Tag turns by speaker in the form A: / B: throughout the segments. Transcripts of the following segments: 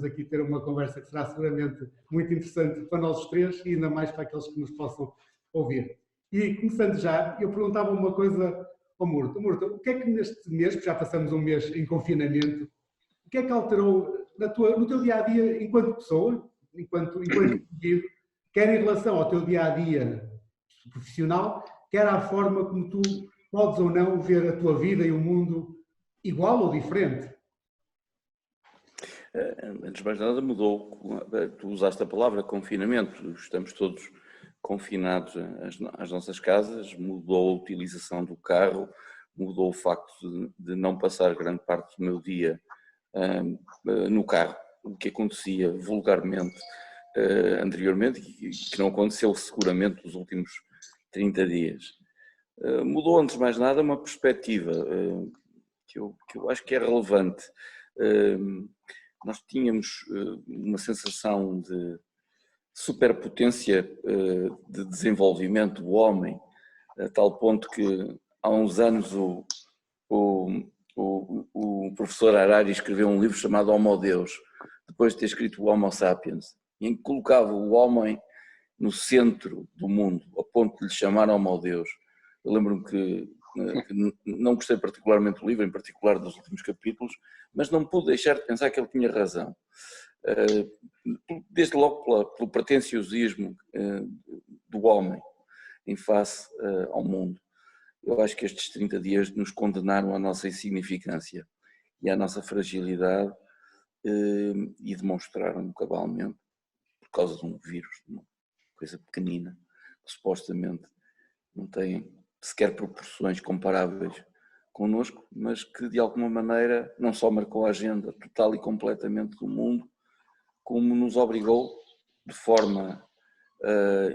A: aqui ter uma conversa que será seguramente muito interessante para nós os três e ainda mais para aqueles que nos possam ouvir. E começando já, eu perguntava uma coisa ao Murta. Murta, o que é que neste mês, que já passamos um mês em confinamento, o que é que alterou no teu dia-a-dia enquanto pessoa, enquanto indivíduo, quer em relação ao teu dia-a-dia profissional, quer à forma como tu podes ou não ver a tua vida e o mundo igual ou diferente?
B: Antes de mais nada mudou, tu usaste a palavra confinamento, estamos todos confinados às nossas casas, mudou a utilização do carro, mudou o facto de não passar grande parte do meu dia no carro, o que acontecia vulgarmente anteriormente e que não aconteceu seguramente nos últimos 30 dias. Mudou antes de mais nada uma perspectiva que eu acho que é relevante. Nós tínhamos uma sensação de superpotência de desenvolvimento do homem, a tal ponto que há uns anos o professor Harari escreveu um livro chamado Homo Deus, depois de ter escrito o Homo Sapiens, em que colocava o homem no centro do mundo, a ponto de lhe chamar Homo Deus. Eu lembro-me que não gostei particularmente do livro, em particular dos últimos capítulos, mas não pude deixar de pensar que ele tinha razão. Desde logo pelo pretenciosismo do homem em face ao mundo. Eu acho que estes 30 dias nos condenaram à nossa insignificância e à nossa fragilidade e demonstraram cabalmente, por causa de um vírus, de uma coisa pequenina, que supostamente não tem sequer proporções comparáveis connosco, mas que de alguma maneira não só marcou a agenda total e completamente do mundo, como nos obrigou de forma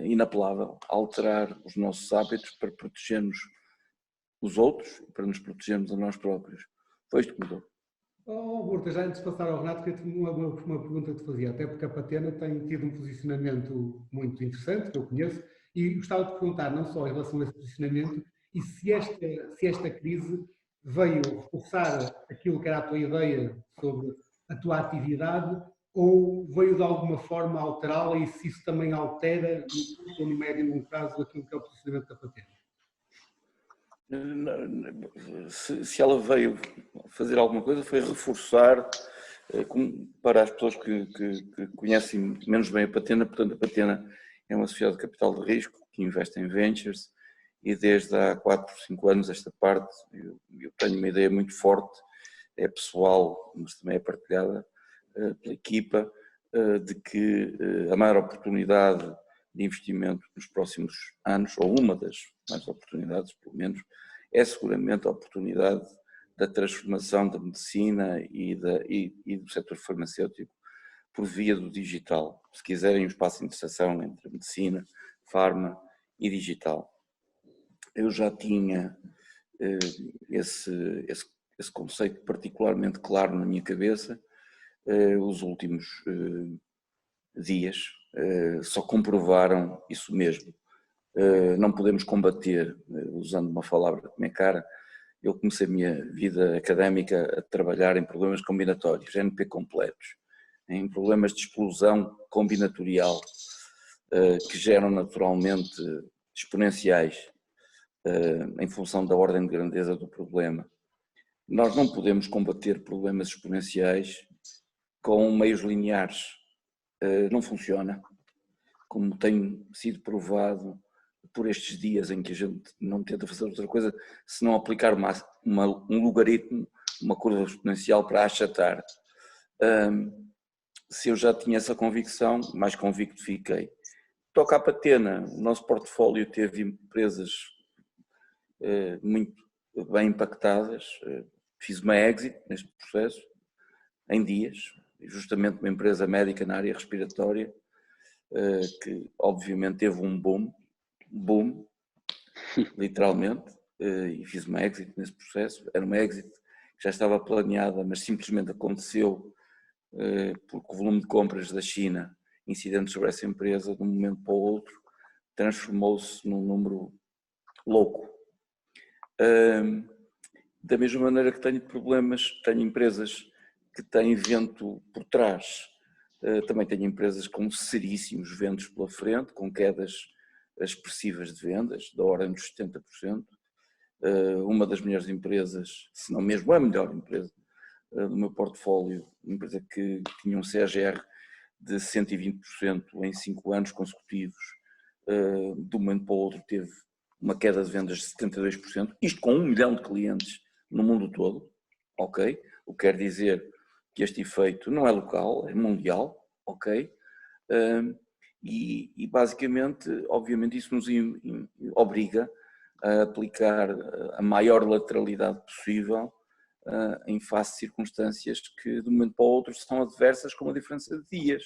B: inapelável a alterar os nossos hábitos para protegermos os outros e para nos protegermos a nós próprios. Foi isto que mudou.
A: Murta, já antes de passar ao Renato, queria ter uma pergunta que te fazia, até porque a Patena tem tido um posicionamento muito interessante, que eu conheço, e gostava de perguntar não só em relação a esse posicionamento, e se esta crise veio reforçar aquilo que era a tua ideia sobre a tua atividade, ou veio de alguma forma alterá-la, e se isso também altera, no curto ou no médio e longo prazo, aquilo que é o posicionamento da Patena.
B: Se ela veio fazer alguma coisa, foi reforçar, para as pessoas que conhecem menos bem a Patena. Portanto, a Patena é uma sociedade de capital de risco que investe em ventures e desde há 4, 5 anos esta parte, eu tenho uma ideia muito forte, é pessoal, mas também é partilhada pela equipa, de que a maior oportunidade de investimento nos próximos anos, ou uma das mais oportunidades, pelo menos, é seguramente a oportunidade da transformação da medicina e do setor farmacêutico por via do digital. Se quiserem, um espaço de interseção entre medicina, farma e digital. Eu já tinha esse conceito particularmente claro na minha cabeça. Os últimos dias só comprovaram isso mesmo. Não podemos combater, usando uma palavra que me é cara. Eu comecei a minha vida académica a trabalhar em problemas combinatórios, NP completos, em problemas de explosão combinatorial, que geram naturalmente exponenciais em função da ordem de grandeza do problema. Nós não podemos combater problemas exponenciais com meios lineares. Não funciona, como tem sido provado por estes dias em que a gente não tenta fazer outra coisa se não aplicar um logaritmo, uma curva exponencial para achatar. Se eu já tinha essa convicção, mais convicto fiquei. Toca à Patena, o nosso portfólio teve empresas muito bem impactadas. Fiz uma exit neste processo, em dias, justamente uma empresa médica na área respiratória, que obviamente teve um boom, literalmente, e fiz uma exit nesse processo. Era uma exit que já estava planeada, mas simplesmente aconteceu porque o volume de compras da China, incidentes sobre essa empresa, de um momento para o outro, transformou-se num número louco. Da mesma maneira que tenho problemas, tenho empresas que têm vento por trás, Também tenho empresas com seríssimos ventos pela frente, com quedas expressivas de vendas, da ordem dos 70%. Uma das melhores empresas, se não mesmo a melhor empresa do meu portfólio, uma empresa que tinha um CAGR de 120% em 5 anos consecutivos, de um momento para o outro teve uma queda de vendas de 72%, isto com 1 milhão de clientes no mundo todo, ok? O que quer dizer que este efeito não é local, é mundial, ok? E basicamente, obviamente, isso nos obriga a aplicar a maior lateralidade possível em face de circunstâncias que de um momento para o outro são adversas com uma diferença de dias.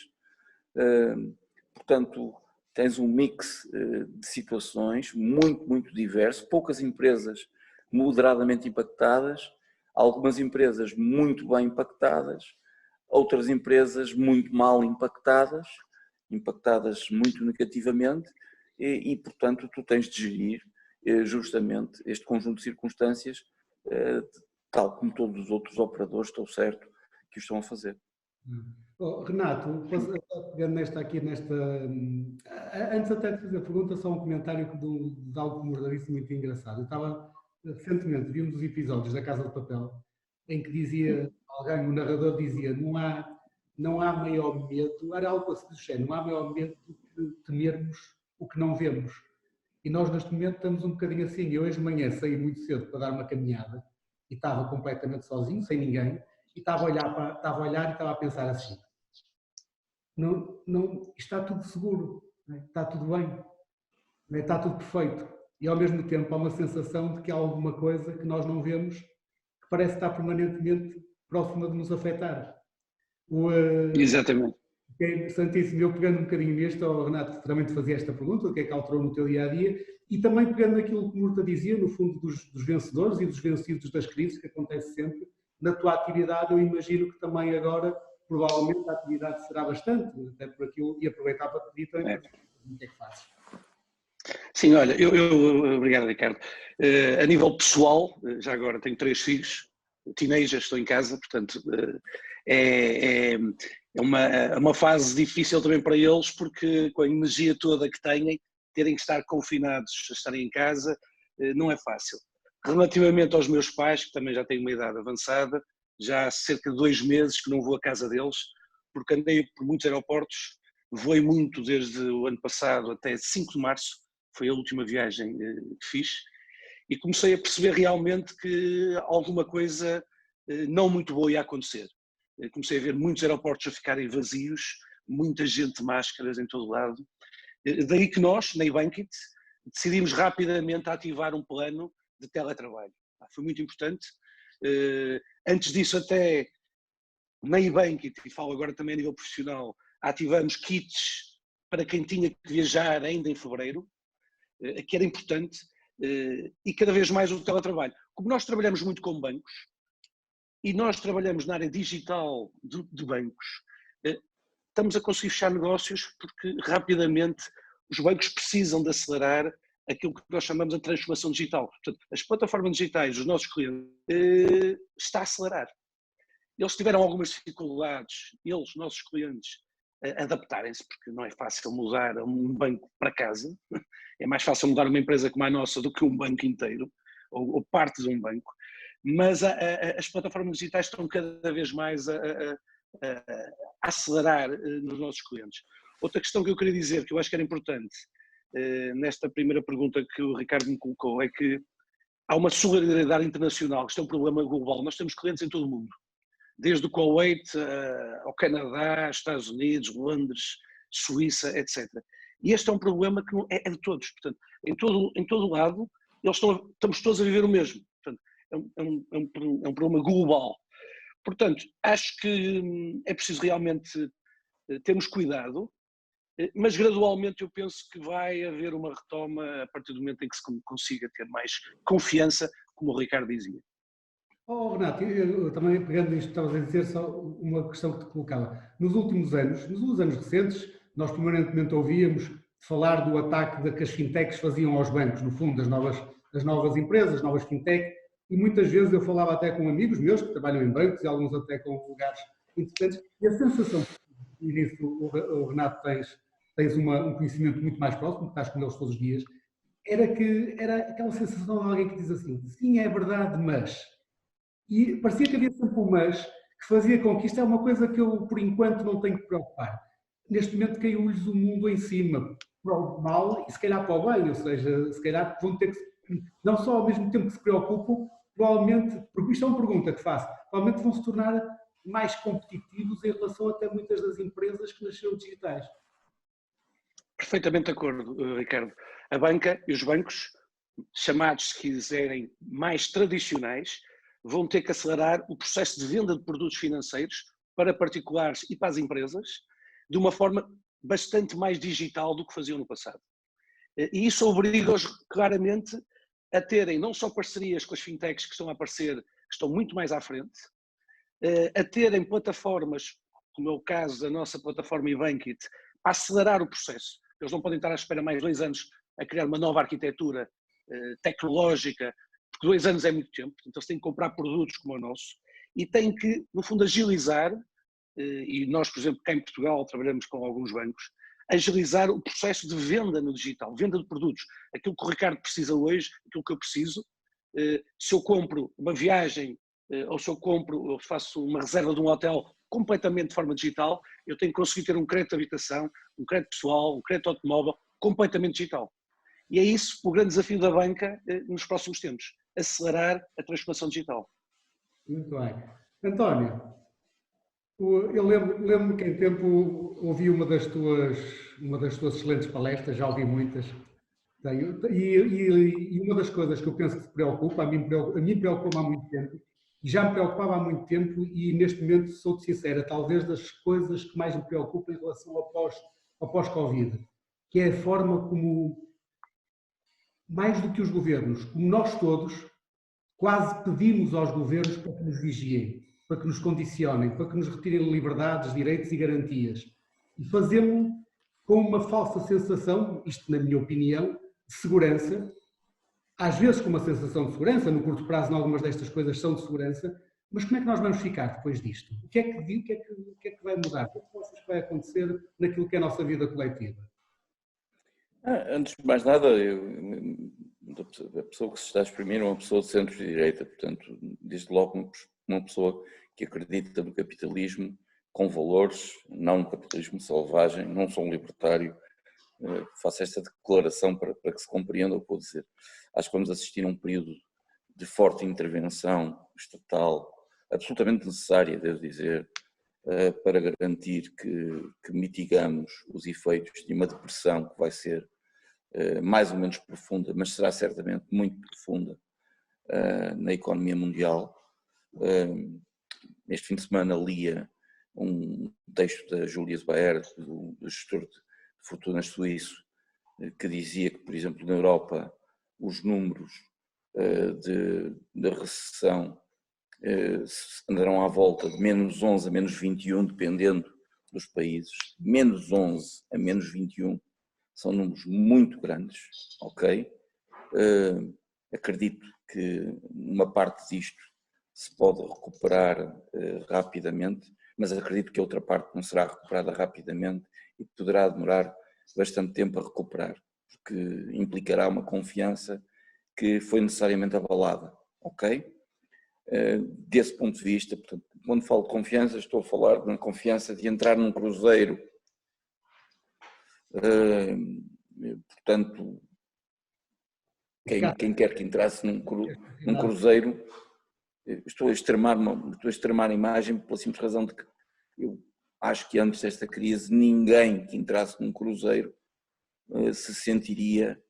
B: Portanto, tens um mix de situações muito diverso, poucas empresas moderadamente impactadas, algumas empresas muito bem impactadas, outras empresas muito mal impactadas muito negativamente e portanto, tu tens de gerir justamente este conjunto de circunstâncias, tal como todos os outros operadores, estou certo, que o estão a fazer.
A: Renato, pegando antes até de fazer a pergunta, só um comentário de algo que me disse muito engraçado. Eu estava, recentemente, vi um dos episódios da Casa de Papel, em que dizia, o narrador dizia, não há maior medo, era algo assim do género, não há maior medo do que temermos o que não vemos. E nós neste momento estamos um bocadinho assim. Eu hoje de manhã saí muito cedo para dar uma caminhada e estava completamente sozinho, sem ninguém, e estava a olhar e estava a pensar assim, está tudo seguro, está tudo bem, está tudo perfeito. E ao mesmo tempo há uma sensação de que há alguma coisa que nós não vemos que parece estar permanentemente próxima de nos afetar.
C: Exatamente.
A: É interessantíssimo. Eu pegando um bocadinho nisto, Renato, também te fazia esta pergunta, o que é que alterou no teu dia-a-dia, e também pegando naquilo que o Murta dizia, no fundo, dos vencedores e dos vencidos das crises, que acontece sempre, na tua atividade, eu imagino que também agora, provavelmente, a atividade será bastante, até por aquilo, e aproveitar para te pedir também o que é que fazes.
C: Sim, olha, obrigado, Ricardo. A nível pessoal, já agora tenho 3 filhos, teenagers, estou em casa, portanto, é uma fase difícil também para eles, porque com a energia toda que têm, terem que estar confinados a estarem em casa, não é fácil. Relativamente aos meus pais, que também já têm uma idade avançada, já há cerca de 2 meses que não vou à casa deles, porque andei por muitos aeroportos, voei muito desde o ano passado até 5 de março, foi a última viagem que fiz, e comecei a perceber realmente que alguma coisa não muito boa ia acontecer. Comecei a ver muitos aeroportos a ficarem vazios, muita gente de máscaras em todo lado. Daí que nós, na eBankit, decidimos rapidamente ativar um plano de teletrabalho. Foi muito importante. Antes disso até, na eBankit, e falo agora também a nível profissional, ativamos kits para quem tinha que viajar ainda em fevereiro, que era importante, e cada vez mais o teletrabalho. Como nós trabalhamos muito com bancos, e nós trabalhamos na área digital de bancos, estamos a conseguir fechar negócios porque rapidamente os bancos precisam de acelerar aquilo que nós chamamos de transformação digital. Portanto, as plataformas digitais dos nossos clientes está a acelerar. Eles tiveram algumas dificuldades, nossos clientes, adaptarem-se, porque não é fácil mudar um banco para casa. É mais fácil mudar uma empresa como a nossa do que um banco inteiro, ou parte de um banco. Mas as plataformas digitais estão cada vez mais a acelerar nos nossos clientes. Outra questão que eu queria dizer, que eu acho que era importante, nesta primeira pergunta que o Ricardo me colocou, é que há uma solidariedade internacional, que isto é um problema global. Nós temos clientes em todo o mundo, desde o Kuwait ao Canadá, Estados Unidos, Londres, Suíça, etc. E este é um problema que é de todos. Portanto, em todo lado, estamos todos a viver o mesmo. Portanto, é um problema global. Portanto, acho que é preciso realmente termos cuidado, mas gradualmente eu penso que vai haver uma retoma a partir do momento em que se consiga ter mais confiança, como o Ricardo dizia.
A: Renato, eu também pegando isto que estavas a dizer, só uma questão que te colocava. Nos últimos anos recentes, nós permanentemente ouvíamos falar do ataque que as fintechs faziam aos bancos, no fundo, das novas empresas, novas fintech, e muitas vezes eu falava até com amigos meus que trabalham em bancos e alguns até com lugares interessantes, e a sensação e nisso o Renato tens um conhecimento muito mais próximo, porque estás com eles todos os dias, era aquela sensação de alguém que diz assim, sim, é verdade, mas... E parecia que havia sempre um mas que fazia com que isto é uma coisa que eu, por enquanto, não tenho que preocupar. Neste momento caiu-lhes o mundo em cima, para o mal e se calhar para o bem, ou seja, se calhar vão ter que, não só ao mesmo tempo que se preocupam, provavelmente, porque isto é uma pergunta que faço, provavelmente vão se tornar mais competitivos em relação até muitas das empresas que nasceram digitais.
C: Perfeitamente de acordo, Ricardo. A banca e os bancos, chamados, se quiserem, mais tradicionais, vão ter que acelerar o processo de venda de produtos financeiros para particulares e para as empresas de uma forma bastante mais digital do que faziam no passado. E isso obriga-os claramente a terem não só parcerias com as fintechs que estão a aparecer, que estão muito mais à frente, a terem plataformas, como é o caso da nossa plataforma eBankit, para acelerar o processo. Eles não podem estar à espera mais 2 anos a criar uma nova arquitetura tecnológica, porque 2 anos é muito tempo, então eles têm que comprar produtos como o nosso e têm que, no fundo, agilizar, e nós, por exemplo, cá em Portugal trabalhamos com alguns bancos, agilizar o processo de venda no digital, venda de produtos. Aquilo que o Ricardo precisa hoje, aquilo que eu preciso, se eu compro uma viagem ou se eu faço uma reserva de um hotel completamente de forma digital, eu tenho que conseguir ter um crédito de habitação, um crédito pessoal, um crédito automóvel completamente digital. E é isso o grande desafio da banca nos próximos tempos, acelerar a transformação digital.
A: Muito bem. António, eu lembro-me que em tempo ouvi uma das tuas excelentes palestras, já ouvi muitas, e uma das coisas que eu penso que te preocupa, a mim preocupa-me há muito tempo, e já me preocupava há muito tempo, e neste momento, sou-te sincera, talvez das coisas que mais me preocupam em relação ao pós-Covid, que é a forma como, mais do que os governos, como nós todos, quase pedimos aos governos para que nos vigiem, para que nos condicionem, para que nos retirem liberdades, direitos e garantias. E fazemos com uma falsa sensação, isto na minha opinião, de segurança, às vezes com uma sensação de segurança, no curto prazo, em algumas destas coisas são de segurança, mas como é que nós vamos ficar depois disto? O que é que vai mudar? O que é que achas que vai acontecer naquilo que é a nossa vida coletiva?
B: Antes de mais nada, a pessoa que se está a exprimir é uma pessoa de centro-direita, portanto, desde logo uma pessoa que acredita no capitalismo com valores, não no capitalismo selvagem, não sou um libertário, faço esta declaração para que se compreenda o que vou dizer. Acho que vamos assistir a um período de forte intervenção estatal, absolutamente necessária, devo dizer, para garantir que mitigamos os efeitos de uma depressão que vai ser mais ou menos profunda, mas será certamente muito profunda na economia mundial. Este fim de semana lia um texto da Julius Baer, do gestor de fortunas suíço, que dizia que, por exemplo, na Europa, os números da recessão andarão à volta de menos 11 a menos 21, dependendo dos países. Menos 11 a menos 21 são números muito grandes, ok? Acredito que uma parte disto se pode recuperar rapidamente, mas acredito que a outra parte não será recuperada rapidamente e poderá demorar bastante tempo a recuperar, porque implicará uma confiança que foi necessariamente abalada, ok? Desse ponto de vista, portanto, quando falo de confiança, estou a falar de uma confiança de entrar num cruzeiro. Portanto, quem quer que entrasse num cruzeiro, estou a extremar a imagem pela simples razão de que eu acho que antes desta crise ninguém que entrasse num cruzeiro se sentiria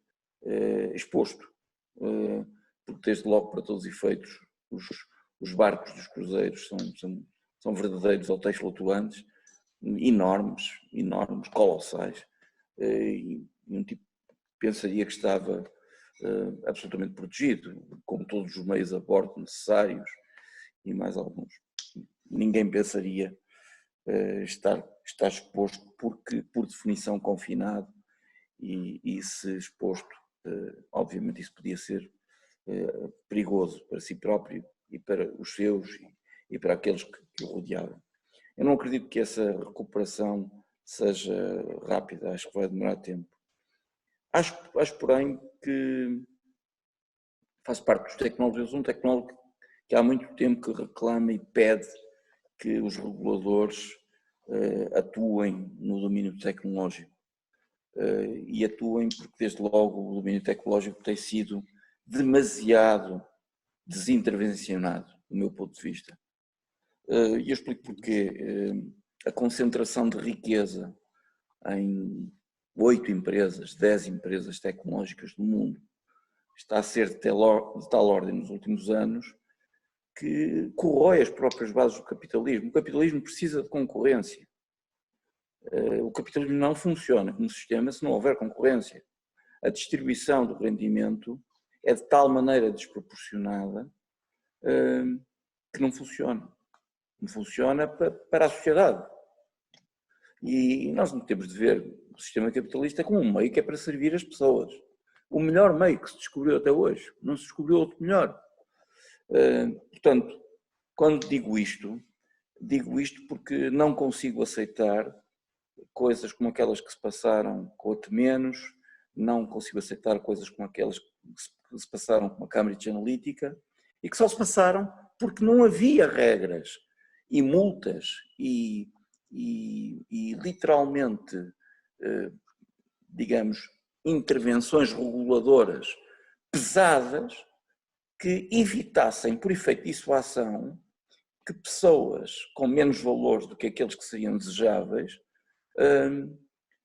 B: exposto, porque desde logo, para todos os efeitos, os barcos dos cruzeiros são verdadeiros hotéis flutuantes, enormes, colossais, e um tipo pensaria que estava absolutamente protegido, com todos os meios a bordo necessários e mais alguns. Ninguém pensaria estar exposto, porque por definição confinado, e se exposto, obviamente isso podia ser perigoso para si próprio e para os seus e para aqueles que o rodeavam. Eu não acredito que essa recuperação seja rápida, acho que vai demorar tempo. Acho porém, que faço parte dos tecnólogos, eu sou um tecnólogo que há muito tempo que reclama e pede que os reguladores atuem no domínio tecnológico. E atuem porque, desde logo, o domínio tecnológico tem sido demasiado desintervencionado, do meu ponto de vista. E eu explico porquê. A concentração de riqueza em 8 empresas, 10 empresas tecnológicas do mundo está a ser de tal ordem nos últimos anos que corrói as próprias bases do capitalismo. O capitalismo precisa de concorrência. O capitalismo não funciona como sistema se não houver concorrência. A distribuição do rendimento é de tal maneira desproporcionada que não funciona. Não funciona para a sociedade. E nós não temos de ver o sistema capitalista como um meio que é para servir as pessoas. O melhor meio que se descobriu até hoje. Não se descobriu outro melhor. Portanto, quando digo isto porque não consigo aceitar coisas como aquelas que se passaram com a Temenos, não consigo aceitar coisas como aquelas que se passaram com a Cambridge Analytica e que só se passaram porque não havia regras e multas e literalmente, digamos, intervenções reguladoras pesadas que evitassem, por efeito de dissuasão, que pessoas com menos valores do que aqueles que seriam desejáveis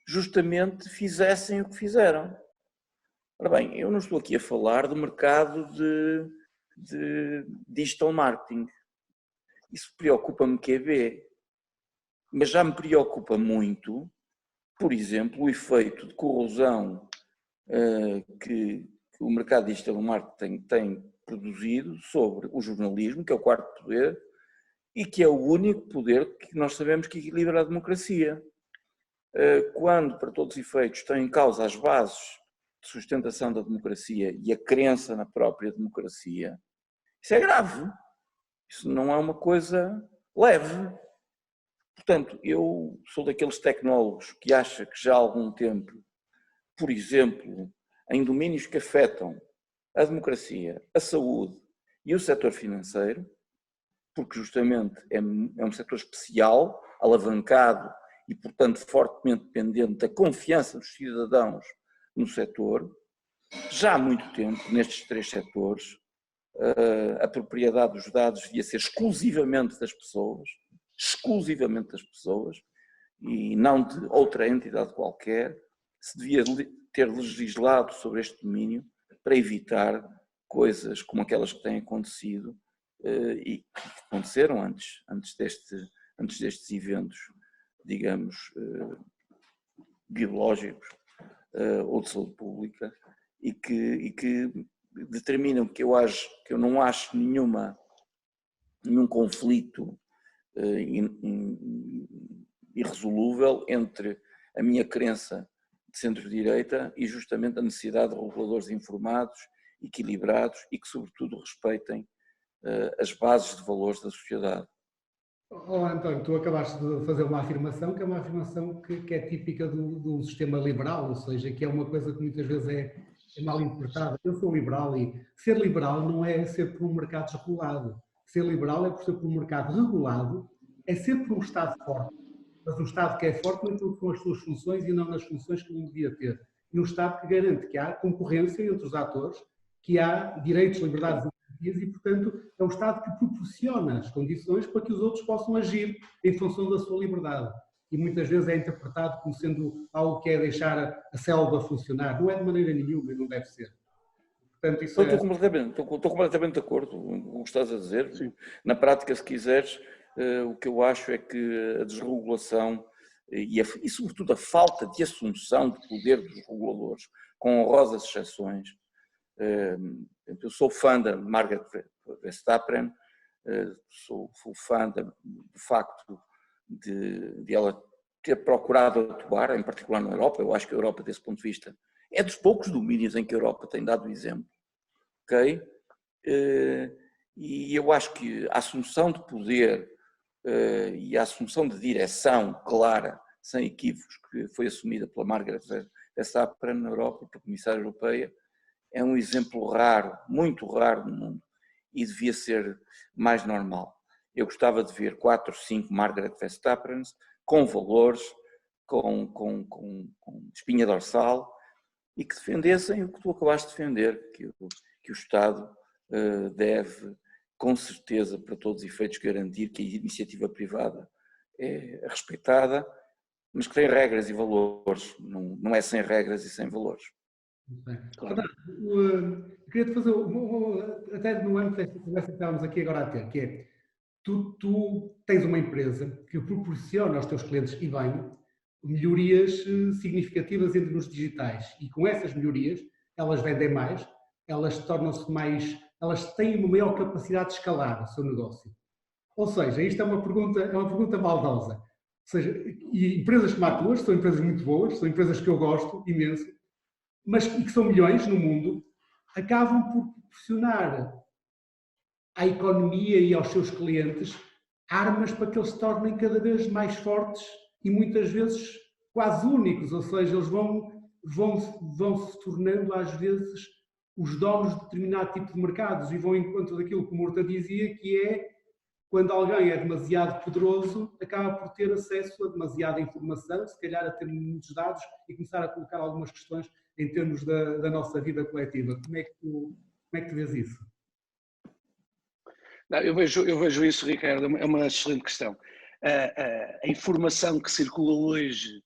B: justamente fizessem o que fizeram. Ora bem, eu não estou aqui a falar do mercado de digital marketing. Isso preocupa-me que é ver, mas já me preocupa muito, por exemplo, o efeito de corrosão que o mercado de digital marketing tem produzido sobre o jornalismo, que é o quarto poder, e que é o único poder que nós sabemos que equilibra a democracia. Quando, para todos os efeitos, estão em causa as bases de sustentação da democracia e a crença na própria democracia, isso é grave. Isso não é uma coisa leve. Portanto, eu sou daqueles tecnólogos que acham que já há algum tempo, por exemplo, em domínios que afetam a democracia, a saúde e o setor financeiro, porque justamente é um setor especial, alavancado e, portanto, fortemente dependente da confiança dos cidadãos no setor, já há muito tempo, nestes 3 setores, a propriedade dos dados devia ser exclusivamente das pessoas, e não de outra entidade qualquer. Se devia ter legislado sobre este domínio para evitar coisas como aquelas que têm acontecido e que aconteceram antes destes eventos, digamos, biológicos ou de saúde pública, e que determinam que eu não acho nenhum conflito irresolúvel entre a minha crença de centro-direita e justamente a necessidade de reguladores informados, equilibrados e que, sobretudo, respeitem as bases de valores da sociedade.
A: António, tu acabaste de fazer uma afirmação que é uma afirmação que é típica do sistema liberal, ou seja, que é uma coisa que muitas vezes é mal interpretada. Eu sou liberal e ser liberal não é ser por um mercado desregulado. Ser liberal é por ser por um mercado regulado, é ser por um Estado forte. Mas um Estado que é forte naquilo que são as suas funções e não nas funções que não devia ter. E um Estado que garante que há concorrência entre os atores, que há direitos, liberdades e garantias e, portanto, é um Estado que proporciona as condições para que os outros possam agir em função da sua liberdade. E muitas vezes é interpretado como sendo algo que é deixar a selva funcionar. Não é de maneira nenhuma e não deve ser. Portanto, isso
B: estou completamente de acordo com o que estás a dizer. Sim. Na prática, se quiseres, o que eu acho é que a desregulação e sobretudo a falta de assunção de poder dos reguladores, com honrosas exceções. Eu sou fã da Margaret Verstappen, sou fã do facto de ela ter procurado atuar, em particular na Europa. Eu acho que a Europa, desse ponto de vista, é dos poucos domínios em que a Europa tem dado exemplo. Ok? E eu acho que a assunção de poder e a assunção de direção clara, sem equívocos, que foi assumida pela Margaret Vestager na Europa, pela Comissária Europeia, é um exemplo raro, muito raro no mundo, e devia ser mais normal. Eu gostava de ver 4 ou 5 Margaret Vestager com valores, com espinha dorsal, e que defendessem o que tu acabaste de defender, que o Estado deve, com certeza, para todos os efeitos, garantir que a iniciativa privada é respeitada, mas que tem regras e valores, não é sem regras e sem valores.
A: Claro. Queria-te fazer, até no âmbito desta conversa que estávamos aqui agora a ter, que é, tu tens uma empresa que proporciona aos teus clientes, e bem, melhorias significativas em termos digitais, e com essas melhorias, elas vendem mais, elas tornam-se mais, elas têm uma maior capacidade de escalar o seu negócio. Ou seja, isto é uma pergunta maldosa. Ou seja, e empresas como a tua são empresas muito boas, são empresas que eu gosto imenso, mas e que são milhões no mundo, acabam por proporcionar à economia e aos seus clientes armas para que eles se tornem cada vez mais fortes e muitas vezes quase únicos, ou seja, eles vão se tornando às vezes os donos de determinado tipo de mercados e vão em conta daquilo que o Murta dizia, que é quando alguém é demasiado poderoso, acaba por ter acesso a demasiada informação, se calhar a ter muitos dados e começar a colocar algumas questões em termos da nossa vida coletiva. Como é que tu vês isso?
C: Não, eu vejo isso, Ricardo, é uma excelente questão. A informação que circula hoje,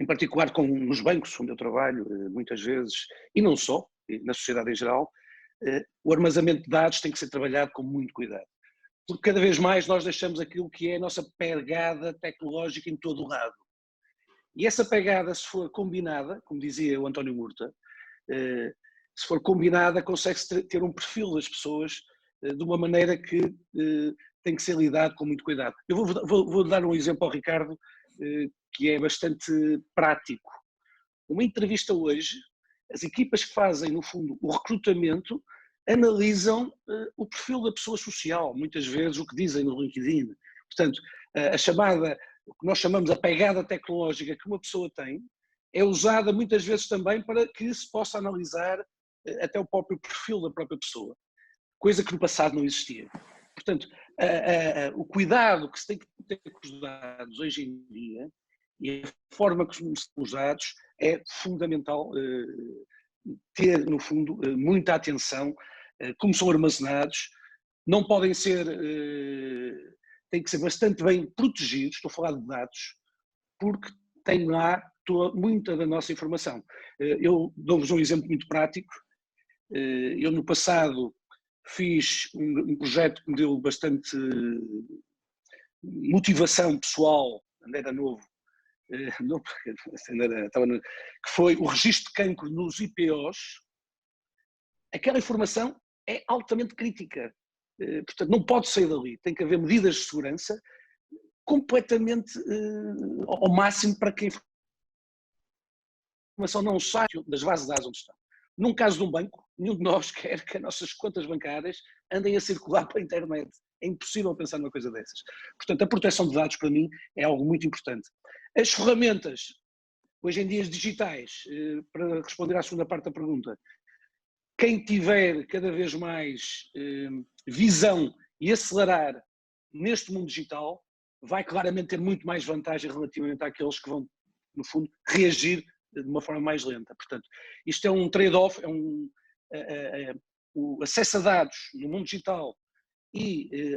C: em particular nos bancos onde eu trabalho, muitas vezes, e não só, na sociedade em geral, o armazenamento de dados tem que ser trabalhado com muito cuidado. Porque cada vez mais nós deixamos aquilo que é a nossa pegada tecnológica em todo o lado. E essa pegada, se for combinada, como dizia o António Murta, se for combinada, consegue-se ter um perfil das pessoas de uma maneira que tem que ser lidado com muito cuidado. Eu vou dar um exemplo ao Ricardo que é bastante prático. Uma entrevista hoje, as equipas que fazem, no fundo, o recrutamento, analisam o perfil da pessoa social, muitas vezes o que dizem no LinkedIn. Portanto, a chamada, o que nós chamamos a pegada tecnológica que uma pessoa tem, é usada muitas vezes também para que se possa analisar até o próprio perfil da própria pessoa, coisa que no passado não existia. Portanto, o cuidado que se tem que ter com os dados hoje em dia e a forma que são usados é fundamental ter, no fundo, muita atenção como são armazenados, não podem ser, têm que ser bastante bem protegidos, estou a falar de dados, porque tem lá muita da nossa informação. Eu dou-vos um exemplo muito prático. Eu no passado fiz um projeto que me deu bastante motivação pessoal, quando era novo, que foi o registro de cancro nos IPOs. Aquela informação é altamente crítica, portanto não pode sair dali, tem que haver medidas de segurança completamente ao máximo para que a informação não saia das bases de dados onde estão. Num caso de um banco, nenhum de nós quer que as nossas contas bancárias andem a circular pela internet. É impossível pensar numa coisa dessas. Portanto, a proteção de dados para mim é algo muito importante. As ferramentas, hoje em dia digitais, para responder à segunda parte da pergunta, quem tiver cada vez mais visão e acelerar neste mundo digital vai claramente ter muito mais vantagem relativamente àqueles que vão, no fundo, reagir de uma forma mais lenta. Portanto, isto é um trade-off, o acesso a dados no mundo digital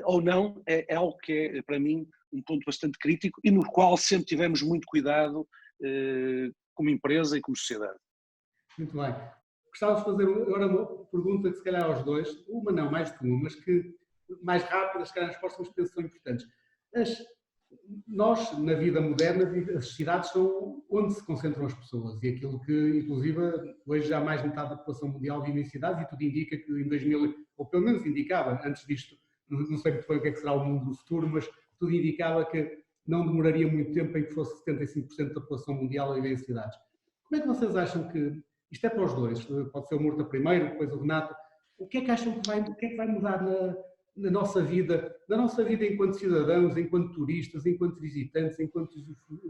C: ou não é algo que é, para mim, um ponto bastante crítico e no qual sempre tivemos muito cuidado como empresa e como sociedade.
A: Muito bem. Gostava de fazer agora uma pergunta que se calhar aos dois, uma não, mais de uma, mas que mais rápidas, se calhar as respostas que penso são importantes. Nós, na vida moderna, as cidades são onde se concentram as pessoas e aquilo que, inclusive, hoje já mais metade da população mundial vive em cidades e tudo indica que em 2000, ou pelo menos indicava, antes disto, não sei muito bem o que é que será o mundo do futuro, mas tudo indicava que não demoraria muito tempo em que fosse 75% da população mundial a viver em cidades. Como é que vocês acham que, isto é para os dois, pode ser o Murta primeiro, depois o Renato, o que é que acham que vai mudar na nossa vida enquanto cidadãos, enquanto turistas, enquanto visitantes, enquanto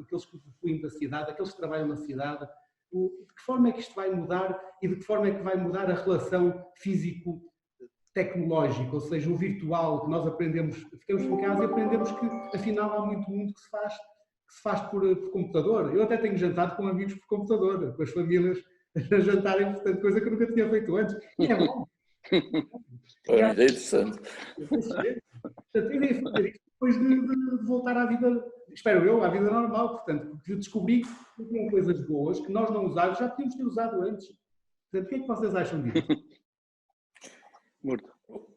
A: aqueles que usufruem da cidade, aqueles que trabalham na cidade, de que forma é que isto vai mudar e de que forma é que vai mudar a relação físico-tecnológica, ou seja, o virtual, que nós aprendemos, ficamos em casa e aprendemos que afinal há muito mundo que se faz por computador. Eu até tenho jantado com amigos por computador, com as famílias a jantarem, portanto, coisa que eu nunca tinha feito antes. E é bom.
B: É interessante.
A: Portanto, eu ia fazer isto depois de voltar à vida, espero eu, à vida normal, portanto, porque eu descobri que tinham coisas boas que nós não usávamos, já podíamos ter usado antes. Portanto, o que é que vocês acham disso?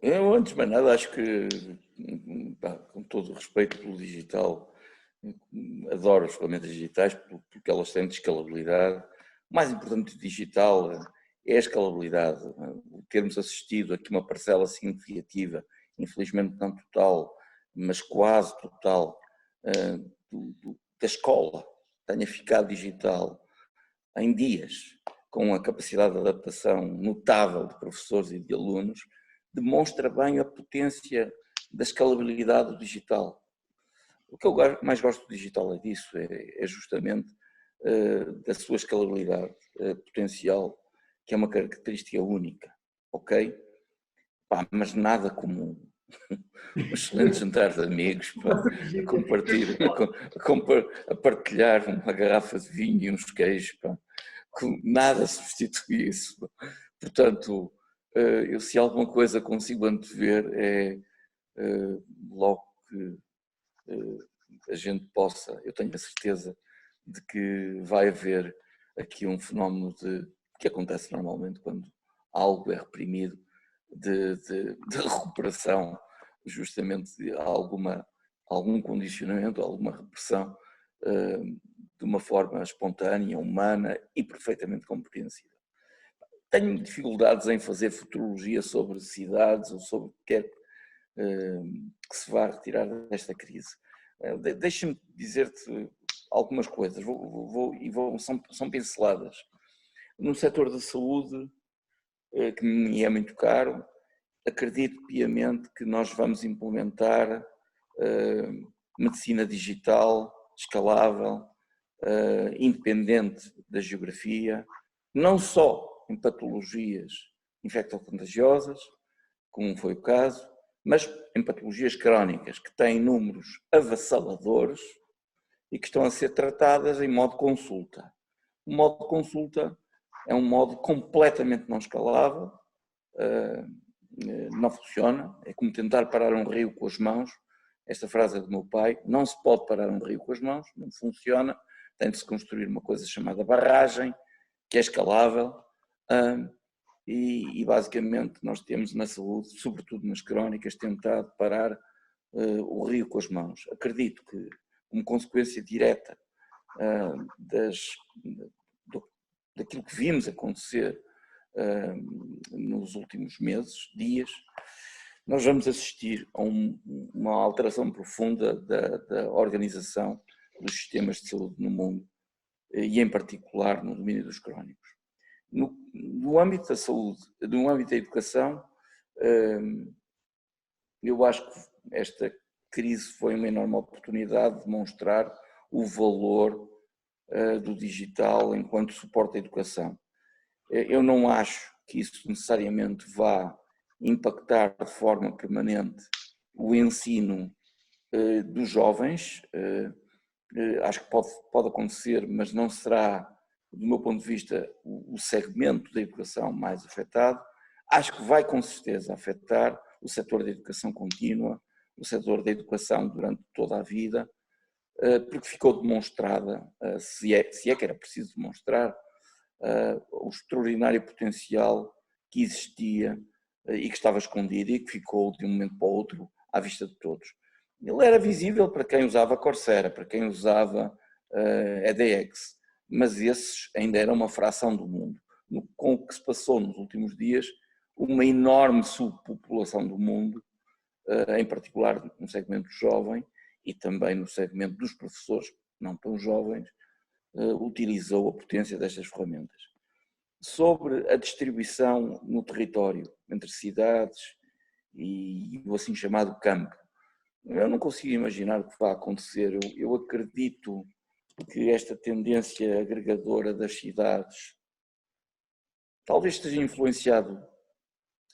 B: Eu, antes de mais nada, acho que, pá, com todo o respeito pelo digital, adoro as ferramentas digitais porque elas têm de escalabilidade. O mais importante do digital é a escalabilidade. Termos assistido aqui uma parcela significativa, infelizmente não total, mas quase total, da escola tenha ficado digital em dias, com a capacidade de adaptação notável de professores e de alunos, demonstra bem a potência da escalabilidade do digital. O que eu mais gosto do digital é disso, é justamente da sua escalabilidade potencial, que é uma característica única, ok? Pá, mas nada como um excelente jantar de amigos, pá, a partilhar uma garrafa de vinho e uns queijos, pá, nada substitui isso. Pá. Portanto, eu se alguma coisa consigo antever é logo que a gente possa, eu tenho a certeza de que vai haver aqui um fenómeno que acontece normalmente quando algo é reprimido, de recuperação justamente de algum condicionamento, alguma repressão de uma forma espontânea, humana e perfeitamente compreensível. Tenho dificuldades em fazer futurologia sobre cidades ou sobre o que quer que se vá retirar desta crise. Deixa-me dizer-te algumas coisas, são pinceladas. No setor da saúde, que me é muito caro, acredito piamente que nós vamos implementar medicina digital, escalável, independente da geografia, não só em patologias infectocontagiosas, como foi o caso, mas em patologias crónicas que têm números avassaladores e que estão a ser tratadas em modo consulta. O modo consulta é um modo completamente não escalável, não funciona, é como tentar parar um rio com as mãos. Esta frase é do meu pai: não se pode parar um rio com as mãos, não funciona, tem de se construir uma coisa chamada barragem, que é escalável, e basicamente nós temos na saúde, sobretudo nas crónicas, tentado parar o rio com as mãos. Acredito que, como consequência direta daquilo que vimos acontecer nos últimos meses, dias, nós vamos assistir a uma alteração profunda da organização dos sistemas de saúde no mundo e em particular no domínio dos crónicos. No âmbito da saúde, no âmbito da educação, eu acho que esta crise foi uma enorme oportunidade de demonstrar o valor do digital enquanto suporte à educação. Eu não acho que isso necessariamente vá impactar de forma permanente o ensino dos jovens. Acho que pode acontecer, mas não será, do meu ponto de vista, o segmento da educação mais afetado. Acho que vai com certeza afetar o setor da educação contínua, o setor da educação durante toda a vida, porque ficou demonstrada, se é que era preciso demonstrar, o extraordinário potencial que existia e que estava escondido e que ficou de um momento para o outro à vista de todos. Ele era visível para quem usava Coursera, para quem usava edX, mas esses ainda eram uma fração do mundo. Com o que se passou nos últimos dias, uma enorme subpopulação do mundo, em particular no segmento jovem e também no segmento dos professores não tão jovens, utilizou a potência destas ferramentas. Sobre a distribuição no território, entre cidades e o assim chamado campo. Eu não consigo imaginar o que vai acontecer. Eu acredito que esta tendência agregadora das cidades talvez esteja influenciado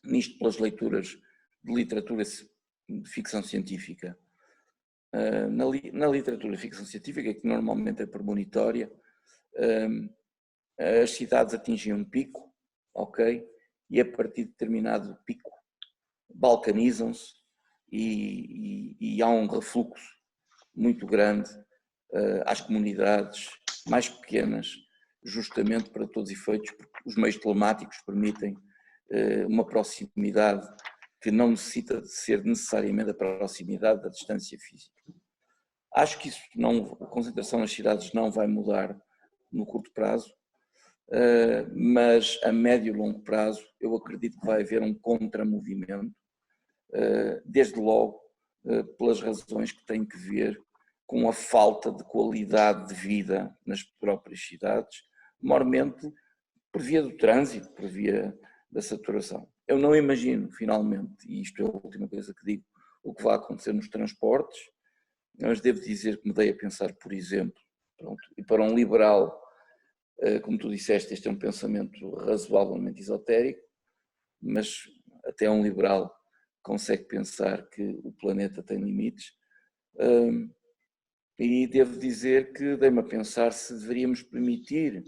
B: nisto pelas leituras de literatura de ficção científica. Na literatura de ficção científica, que normalmente é premonitória, as cidades atingem um pico, ok? E a partir de determinado pico balcanizam-se e há um refluxo muito grande às comunidades mais pequenas, justamente para todos os efeitos, porque os meios telemáticos permitem uma proximidade que não necessita de ser necessariamente a proximidade da distância física. Acho que isso não, a concentração nas cidades não vai mudar no curto prazo, mas a médio e longo prazo eu acredito que vai haver um contramovimento, desde logo pelas razões que têm que ver com a falta de qualidade de vida nas próprias cidades, maiormente por via do trânsito, por via da saturação. Eu não imagino, finalmente, e isto é a última coisa que digo, o que vai acontecer nos transportes, mas devo dizer que me dei a pensar, por exemplo, pronto, e para um liberal, como tu disseste, este é um pensamento razoavelmente esotérico, mas até um liberal consegue pensar que o planeta tem limites, e devo dizer que dei-me a pensar se deveríamos permitir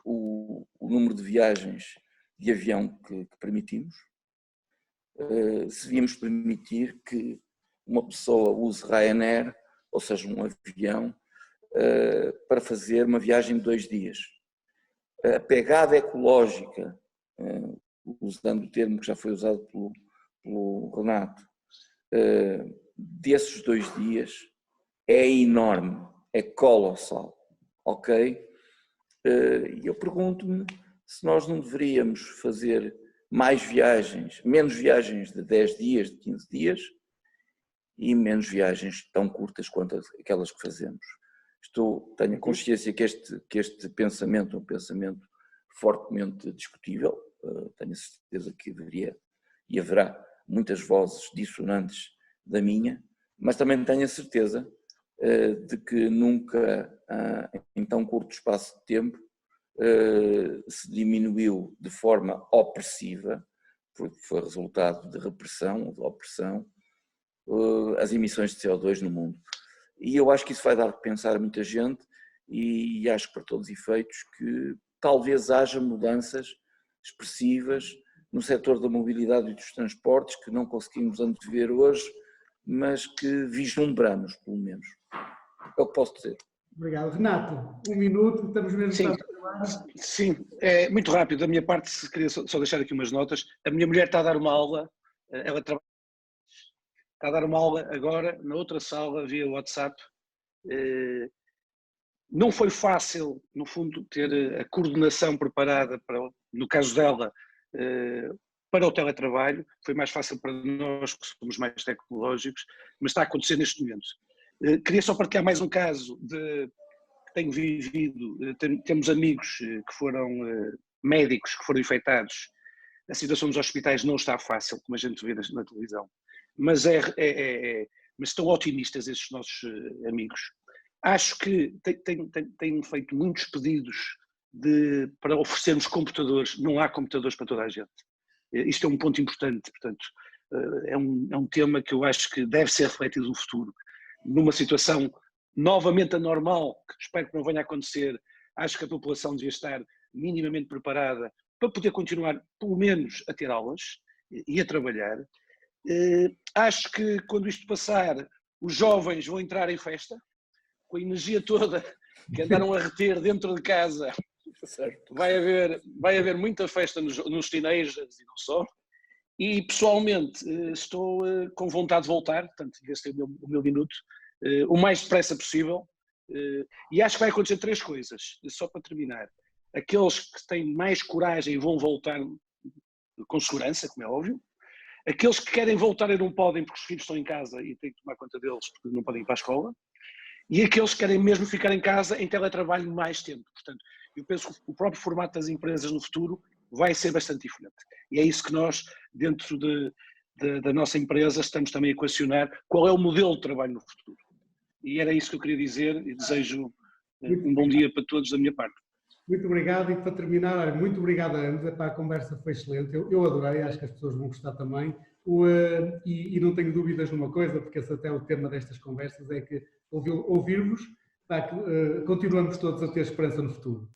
B: o número de viagens de avião que permitimos, se devíamos permitir que uma pessoa use Ryanair, ou seja, um avião, para fazer uma viagem de 2 dias. A pegada ecológica, usando o termo que já foi usado pelo Renato, desses 2 dias é enorme, é colossal, ok? E eu pergunto-me se nós não deveríamos fazer mais viagens, menos viagens de 10 dias, de 15 dias, e menos viagens tão curtas quanto aquelas que fazemos. Tenho consciência que este pensamento é um pensamento fortemente discutível, tenho a certeza que deveria e haverá muitas vozes dissonantes da minha, mas também tenho a certeza de que nunca, em tão curto espaço de tempo, se diminuiu de forma opressiva, porque foi resultado de repressão ou de opressão, as emissões de CO2 no mundo. E eu acho que isso vai dar que pensar a muita gente e acho que para todos os efeitos que talvez haja mudanças expressivas no setor da mobilidade e dos transportes que não conseguimos antever hoje, mas que vislumbramos, pelo menos. É o que posso dizer.
A: Obrigado. Renato, 1 minuto, estamos mesmo...
C: Sim, muito rápido. Da minha parte, queria só deixar aqui umas notas. A minha mulher está a dar uma aula, ela trabalha, está a dar uma aula agora na outra sala via WhatsApp. Não foi fácil, no fundo, ter a coordenação preparada, no caso dela, para o teletrabalho. Foi mais fácil para nós, que somos mais tecnológicos, mas está a acontecer neste momento. Queria só partilhar mais um caso que tenho vivido. Temos amigos que foram médicos, que foram infectados. A situação nos hospitais não está fácil, como a gente vê na televisão, mas estão otimistas esses nossos amigos. Acho que têm feito muitos pedidos para oferecermos computadores. Não há computadores para toda a gente. Isto é um ponto importante, portanto, é um tema que eu acho que deve ser refletido no futuro. Numa situação novamente anormal, que espero que não venha a acontecer, acho que a população devia estar minimamente preparada para poder continuar, pelo menos, a ter aulas e a trabalhar. Acho que quando isto passar, os jovens vão entrar em festa, com a energia toda que andaram a reter dentro de casa. Certo. Vai haver muita festa nos teenagers e não só. E pessoalmente estou com vontade de voltar, portanto, este é o meu minuto, o mais depressa possível. E acho que vai acontecer 3 coisas, só para terminar. Aqueles que têm mais coragem vão voltar com segurança, como é óbvio. Aqueles que querem voltar e não podem porque os filhos estão em casa e têm que tomar conta deles porque não podem ir para a escola. E aqueles que querem mesmo ficar em casa em teletrabalho mais tempo. Portanto, eu penso que o próprio formato das empresas no futuro vai ser bastante diferente. E é isso que nós, dentro da nossa empresa, estamos também a equacionar qual é o modelo de trabalho no futuro. E era isso que eu queria dizer e desejo um bom dia para todos da minha parte.
A: Muito obrigado, e para terminar, muito obrigado a ambos, a conversa foi excelente, eu adorei, acho que as pessoas vão gostar também, e não tenho dúvidas numa coisa, porque esse até é o tema destas conversas, é que ouvir-vos, continuamos todos a ter esperança no futuro.